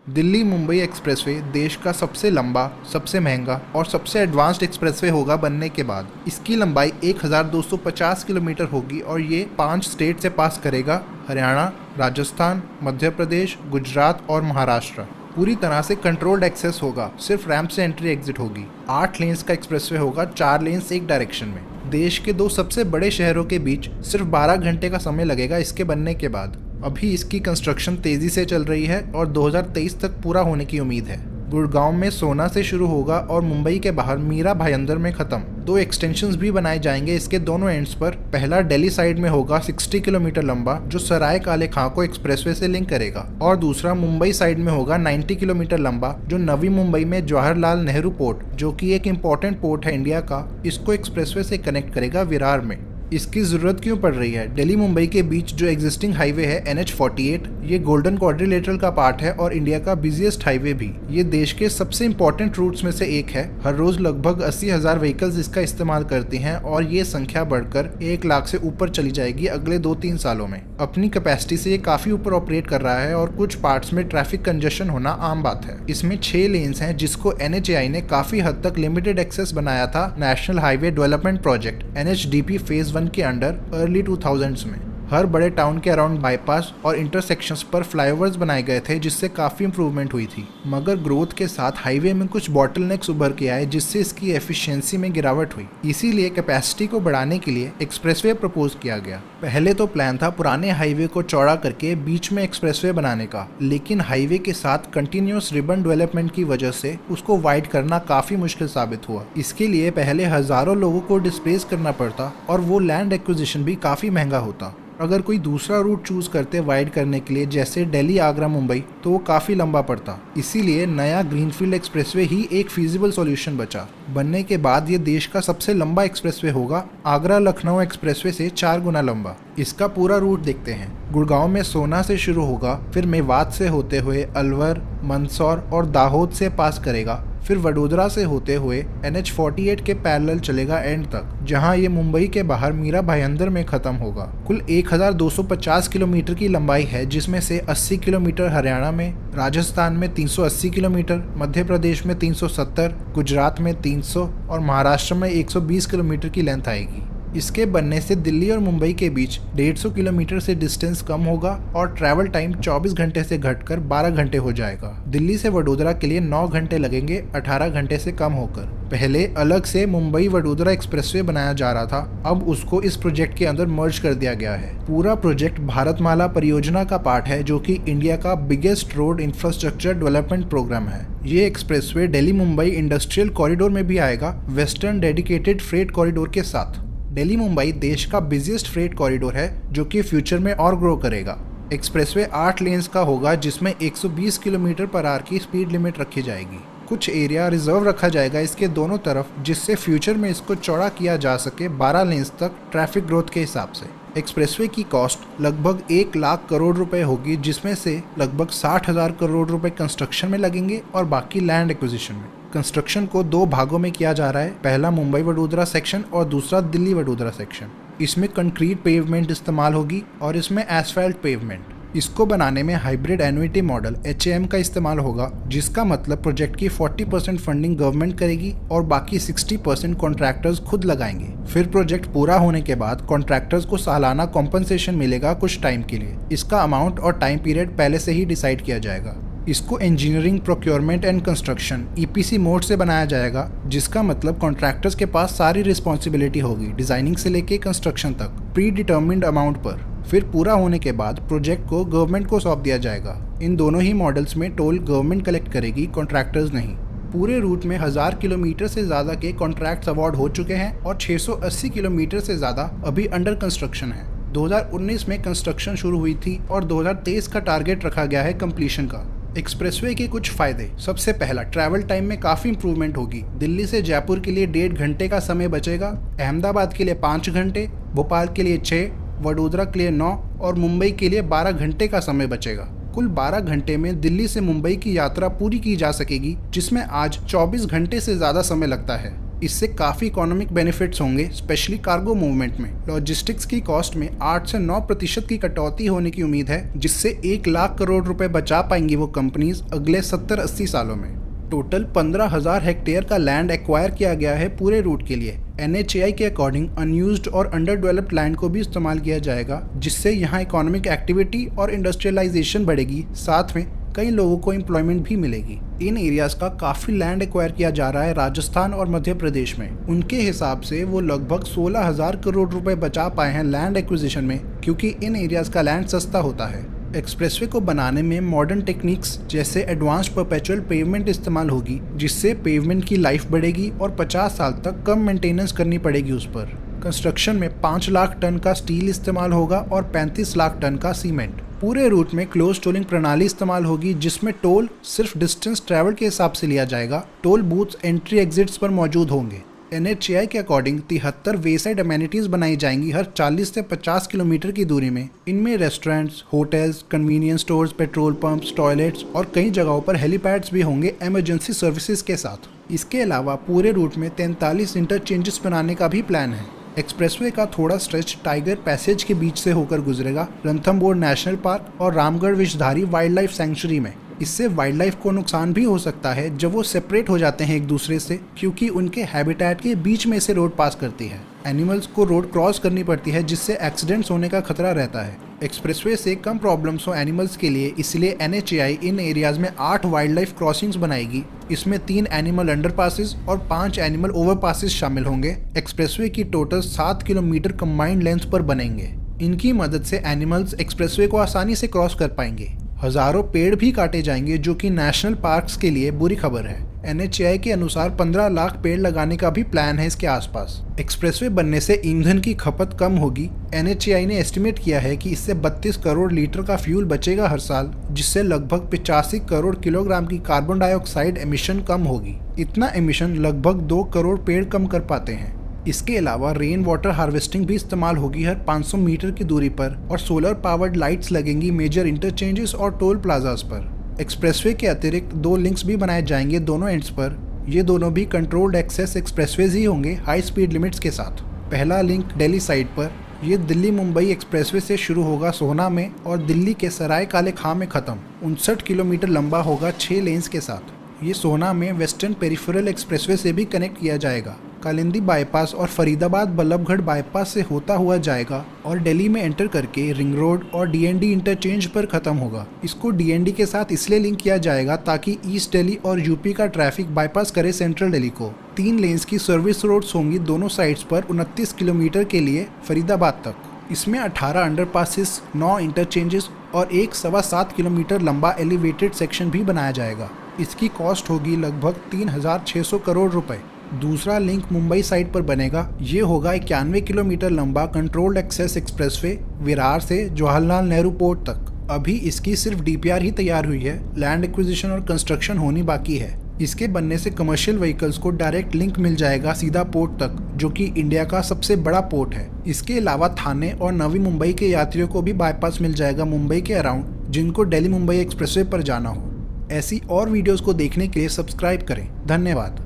Delhi Mumbai expressway देश का सबसे लंबा, सबसे महंगा और सबसे एडवांस्ड एक्सप्रेसवे होगा बनने के बाद। इसकी लंबाई 1250 किलोमीटर होगी और ये 5 स्टेट से पास करेगा: हरियाणा, राजस्थान, मध्य प्रदेश, गुजरात और महाराष्ट्र। पूरी तरह से कंट्रोल्ड एक्सेस होगा, सिर्फ रैंप से एंट्री एग्जिट होगी। 8 लेन्स का एक्सप्रेसवे होगा, 4 लेन्स एक डायरेक्शन में। देश के 2 सबसे बड़े शहरों के बीच सिर्फ 12 घंटे का समय लगेगा इसके बनने के बाद। अभी इसकी कंस्ट्रक्शन तेजी से चल रही है और 2023 तक पूरा होने की उम्मीद है। गुड़गांव में सोना से शुरू होगा और मुंबई के बाहर मीरा भाईंदर में खत्म। 2 एक्सटेंशंस भी बनाए जाएंगे इसके दोनों एंड्स पर। पहला दिल्ली साइड में होगा 60 किलोमीटर लंबा, जो सराय काले खां को एक्सप्रेसवे से लिंक करेगा, और दूसरा मुंबई साइड में होगा 90 किलोमीटर लंबा, जो नवी मुंबई में जवाहरलाल नेहरू पोर्ट, जो कि एक इम्पोर्टेंट पोर्ट है इंडिया का, इसको एक्सप्रेसवे से कनेक्ट करेगा विरार में। इसकी ज़रूरत क्यों पड़ रही है? दिल्ली मुंबई के बीच जो एग्जिस्टिंग हाईवे है NH48, ये गोल्डन क्वाड्रिलेटरल का पार्ट है और इंडिया का बिजिएस्ट हाईवे भी। ये देश के सबसे इंपॉर्टेंट रूट्स में से एक है। हर रोज लगभग 80,000 व्हीकल्स इसका इस्तेमाल करते हैं और ये संख्या बढ़कर 1 लाख से ऊपर चली जाएगी अगले 2-3 सालों में। अपनी कैपेसिटी से ये काफ़ी ऊपर ऑपरेट कर रहा है और कुछ पार्ट्स में ट्रैफिक कंजेशन होना आम बात है। इसमें 6 लेन्स हैं जिसको NHAI ने काफ़ी हद तक लिमिटेड एक्सेस बनाया था national highway development project NHDP phase 1 के अंडर अर्ली 2000s में। हर बड़े टाउन के अराउंड बाईपास और इंटरसेक्शंस पर फ्लाईओवर्स बनाए गए थे, जिससे काफ़ी इंप्रूवमेंट हुई थी। मगर ग्रोथ के साथ हाईवे में कुछ बॉटलनेक्स उभर के आए, जिससे इसकी एफिशिएंसी में गिरावट हुई। इसीलिए कैपेसिटी को बढ़ाने के लिए एक्सप्रेसवे प्रपोज किया गया। पहले तो प्लान था पुराने हाईवे को चौड़ा करके बीच में एक्सप्रेसवे बनाने का, लेकिन हाईवे के साथ कंटिन्यूअस रिबन डेवलपमेंट की वजह से उसको वाइड करना काफ़ी मुश्किल साबित हुआ। इसके लिए पहले हज़ारों लोगों को डिस्प्लेस करना पड़ता और वो लैंड एक्विजिशन भी काफ़ी महंगा होता। अगर कोई दूसरा रूट चूज करते वाइड करने के लिए, जैसे दिल्ली आगरा मुंबई, तो वो काफ़ी लंबा पड़ता। इसीलिए नया ग्रीनफील्ड एक्सप्रेसवे ही एक फीजिबल सॉल्यूशन बचा। बनने के बाद ये देश का सबसे लंबा एक्सप्रेसवे होगा, आगरा लखनऊ एक्सप्रेसवे से 4 गुना लंबा। इसका पूरा रूट देखते हैं। गुड़गांव में सोना से शुरू होगा, फिर मेवात से होते हुए अलवर, मंदसौर और दाहोद से पास करेगा, फिर वडोदरा से होते हुए NH48 के पैरेलल चलेगा एंड तक, जहां ये मुंबई के बाहर मीरा भाईंदर में खत्म होगा। कुल 1250 किलोमीटर की लंबाई है, जिसमें से 80 किलोमीटर हरियाणा में, राजस्थान में 380 किलोमीटर, मध्य प्रदेश में 370, गुजरात में 300 और महाराष्ट्र में 120 किलोमीटर की लेंथ आएगी। इसके बनने से दिल्ली और मुंबई के बीच 150 किलोमीटर से डिस्टेंस कम होगा और ट्रैवल टाइम 24 घंटे से घटकर 12 घंटे हो जाएगा। दिल्ली से वडोदरा के लिए 9 घंटे लगेंगे, 18 घंटे से कम होकर। पहले अलग से मुंबई वडोदरा एक्सप्रेसवे बनाया जा रहा था, अब उसको इस प्रोजेक्ट के अंदर मर्ज कर दिया गया है। पूरा प्रोजेक्ट भारतमाला परियोजना का पार्ट है, जो कि इंडिया का biggest road infrastructure development programme है। ये expressway Delhi Mumbai industrial corridor में भी आएगा, वेस्टर्न डेडिकेटेड फ्रेट कॉरिडोर के साथ। दिल्ली मुंबई देश का बिजिएस्ट फ्रेट कॉरिडोर है, जो कि फ्यूचर में और ग्रो करेगा। एक्सप्रेसवे 8 लेन्स का होगा, जिसमें 120 किलोमीटर पर आवर की स्पीड लिमिट रखी जाएगी। कुछ एरिया रिजर्व रखा जाएगा इसके दोनों तरफ, जिससे फ्यूचर में इसको चौड़ा किया जा सके 12 लेन्स तक ट्रैफिक ग्रोथ के हिसाब से। एक्सप्रेसवे की कॉस्ट लगभग 1 लाख करोड़ रुपए होगी, जिसमें से लगभग 60,000 करोड़ रुपए कंस्ट्रक्शन में लगेंगे और बाकी लैंड एक्विजिशन में। कंस्ट्रक्शन को 2 भागों में किया जा रहा है, पहला मुंबई वडोदरा सेक्शन और दूसरा दिल्ली वडोदरा सेक्शन। इसमें कंक्रीट पेवमेंट इस्तेमाल होगी और इसमें एसफेल्ट पेवमेंट। इसको बनाने में हाइब्रिड एन्युटी मॉडल HAM का इस्तेमाल होगा, जिसका मतलब प्रोजेक्ट की 40% फंडिंग गवर्नमेंट करेगी और बाकी 60% कॉन्ट्रैक्टर्स खुद लगाएंगे। फिर प्रोजेक्ट पूरा होने के बाद कॉन्ट्रैक्टर्स को सालाना कॉम्पनसेशन मिलेगा कुछ टाइम के लिए। इसका अमाउंट और टाइम पीरियड पहले से ही डिसाइड किया जाएगा। इसको engineering, procurement and construction EPC mode से बनाया जाएगा, जिसका मतलब कॉन्ट्रैक्टर्स के पास सारी रिस्पॉन्सिबिलिटी होगी, डिजाइनिंग से लेके कंस्ट्रक्शन तक, प्री डिटर्मिन्ड अमाउंट पर। फिर पूरा होने के बाद प्रोजेक्ट को गवर्नमेंट को सौंप दिया जाएगा। इन दोनों ही मॉडल्स में टोल गवर्नमेंट कलेक्ट करेगी, कॉन्ट्रैक्टर्स नहीं। पूरे रूट में 1000 किलोमीटर से ज़्यादा के कॉन्ट्रैक्ट्स अवार्ड हो चुके हैं और 680 किलोमीटर से ज़्यादा अभी अंडर कंस्ट्रक्शन है। 2019 में कंस्ट्रक्शन शुरू हुई थी और 2023 का टारगेट रखा गया है कंप्लीशन का। एक्सप्रेसवे के कुछ फायदे। सबसे पहला, ट्रैवल टाइम में काफ़ी इंप्रूवमेंट होगी। दिल्ली से जयपुर के लिए 1.5 घंटे का समय बचेगा, अहमदाबाद के लिए 5 घंटे, भोपाल के लिए 6, वडोदरा के लिए 9 और मुंबई के लिए 12 घंटे का समय बचेगा। कुल 12 घंटे में दिल्ली से मुंबई की यात्रा पूरी की जा सकेगी, जिसमें आज 24 घंटे से ज़्यादा समय लगता है। इससे काफ़ी इकोनॉमिक बेनिफिट्स होंगे, स्पेशली कार्गो मूवमेंट में। लॉजिस्टिक्स की कॉस्ट में 8 से 9% की कटौती होने की उम्मीद है, जिससे 1 लाख करोड़ रुपए बचा पाएंगी वो कंपनीज अगले 70-80 सालों में। टोटल 15,000 हेक्टेयर का लैंड एक्वायर किया गया है पूरे रूट के लिए। NHAI के अकॉर्डिंग अनयूज्ड और अंडर डेवलप्ड लैंड को भी इस्तेमाल किया जाएगा, जिससे यहाँ इकोनॉमिक एक्टिविटी और इंडस्ट्रियलाइजेशन बढ़ेगी, साथ में कई लोगों को एम्प्लॉयमेंट भी मिलेगी। इन एरियाज का काफ़ी लैंड एक्वायर किया जा रहा है राजस्थान और मध्य प्रदेश में। उनके हिसाब से वो लगभग 16,000 करोड़ रुपए बचा पाए हैं लैंड एक्विजिशन में, क्योंकि इन एरियाज का लैंड सस्ता होता है। एक्सप्रेसवे को बनाने में मॉडर्न टेक्निक्स जैसे एडवांस्ड परपेचुअल पेवमेंट इस्तेमाल होगी, जिससे पेवमेंट की लाइफ बढ़ेगी और 50 साल तक कम मेंटेनेंस करनी पड़ेगी उस पर। कंस्ट्रक्शन में 5 लाख टन का स्टील इस्तेमाल होगा और 35 लाख टन का सीमेंट। पूरे रूट में क्लोज टोलिंग प्रणाली इस्तेमाल होगी, जिसमें टोल सिर्फ डिस्टेंस ट्रैवल के हिसाब से लिया जाएगा। टोल बूथ्स एंट्री एग्जिट्स पर मौजूद होंगे। NHAI के अकॉर्डिंग 73 वेसाइड अमेनिटीज बनाई जाएंगी हर 40 से 50 किलोमीटर की दूरी में। इनमें restaurants, hotels, convenience stores, petrol pumps, toilets और कई जगहों पर हेलीपैड्स भी होंगे इमरजेंसी सर्विसेज के साथ। इसके अलावा पूरे रूट में 43 इंटरचेंजेस बनाने का भी प्लान है। एक्सप्रेसवे का थोड़ा स्ट्रेच टाइगर पैसेज के बीच से होकर गुजरेगा, रणथंभौर नेशनल पार्क और Ramgarh Vishdhari wild life sanctuary में। इससे वाइल्ड लाइफ को नुकसान भी हो सकता है जब वो सेपरेट हो जाते हैं एक दूसरे से, क्योंकि उनके हैबिटेट के बीच में से रोड पास करती है। एनिमल्स को रोड क्रॉस करनी पड़ती है, जिससे एक्सीडेंट्स होने का खतरा रहता है। एक्सप्रेसवे से कम प्रॉब्लम्स हो एनिमल्स के लिए, इसलिए NHAI इन एरियाज में 8 वाइल्ड लाइफ क्रॉसिंग्स बनाएगी। इसमें 3 एनिमल अंडरपासेस और 5 एनिमल ओवरपासेस शामिल होंगे। एक्सप्रेसवे की टोटल 7 किलोमीटर कंबाइंड लेंथ पर बनेंगे। इनकी मदद से एनिमल्स एक्सप्रेसवे को आसानी से क्रॉस कर पाएंगे। हजारों पेड़ भी काटे जाएंगे, जो कि नेशनल पार्क्स के लिए बुरी खबर है। NHAI के अनुसार 15 लाख पेड़ लगाने का भी प्लान है इसके आसपास। एक्सप्रेसवे बनने से ईंधन की खपत कम होगी। NHAI ने एस्टिमेट किया है कि इससे 32 करोड़ लीटर का फ्यूल बचेगा हर साल, जिससे लगभग 85 करोड़ किलोग्राम की कार्बन डाइऑक्साइड एमिशन कम होगी। इतना एमिशन लगभग 2 करोड़ पेड़ कम कर पाते हैं। इसके अलावा रेन वाटर हार्वेस्टिंग भी इस्तेमाल होगी हर 500 मीटर की दूरी पर, और सोलर पावर्ड लाइट्स लगेंगी मेजर इंटरचेंजेस और टोल प्लाजास पर। एक्सप्रेसवे के अतिरिक्त 2 लिंक्स भी बनाए जाएंगे दोनों एंड्स पर। ये दोनों भी कंट्रोल्ड एक्सेस एक्सप्रेसवेज ही होंगे हाई स्पीड लिमिट्स के साथ। पहला लिंक दिल्ली साइड पर, ये दिल्ली मुंबई एक्सप्रेसवे से शुरू होगा सोहना में और दिल्ली के सराय काले खां में खत्म। 59 किलोमीटर लंबा होगा 6 लेन्स के साथ। ये सोहना में वेस्टर्न पेरिफेरल एक्सप्रेसवे से भी कनेक्ट किया जाएगा। कालिंदी बाईपास और फरीदाबाद बल्लभगढ़ बाईपास से होता हुआ जाएगा और दिल्ली में एंटर करके रिंग रोड और DND इंटरचेंज पर खत्म होगा। इसको DND के साथ इसलिए लिंक किया जाएगा ताकि ईस्ट दिल्ली और यूपी का ट्रैफिक बाईपास करे सेंट्रल दिल्ली को। 3 लेन्स की सर्विस रोड्स होंगी दोनों साइड्स पर 29 किलोमीटर के लिए फरीदाबाद तक। इसमें 18 अंडरपासेस, 9 इंटरचेंजेस और एक 7.25 किलोमीटर लंबा एलिवेटेड सेक्शन भी बनाया जाएगा। इसकी कॉस्ट होगी लगभग 3,600 करोड़ रुपए। दूसरा लिंक मुंबई साइड पर बनेगा। ये होगा 91 किलोमीटर लंबा कंट्रोल्ड एक्सेस एक्सप्रेसवे विरार से जवाहरलाल नेहरू पोर्ट तक। अभी इसकी सिर्फ DPR ही तैयार हुई है, लैंड एक्विजिशन और कंस्ट्रक्शन होनी बाकी है। इसके बनने से कमर्शियल व्हीकल्स को डायरेक्ट लिंक मिल जाएगा सीधा पोर्ट तक, जो कि इंडिया का सबसे बड़ा पोर्ट है। इसके अलावा थाने और नवी मुंबई के यात्रियों को भी बाईपास मिल जाएगा मुंबई के अराउंड, जिनको दिल्ली मुंबई एक्सप्रेसवे पर जाना हो। ऐसी और वीडियोस को देखने के लिए सब्सक्राइब करें। धन्यवाद।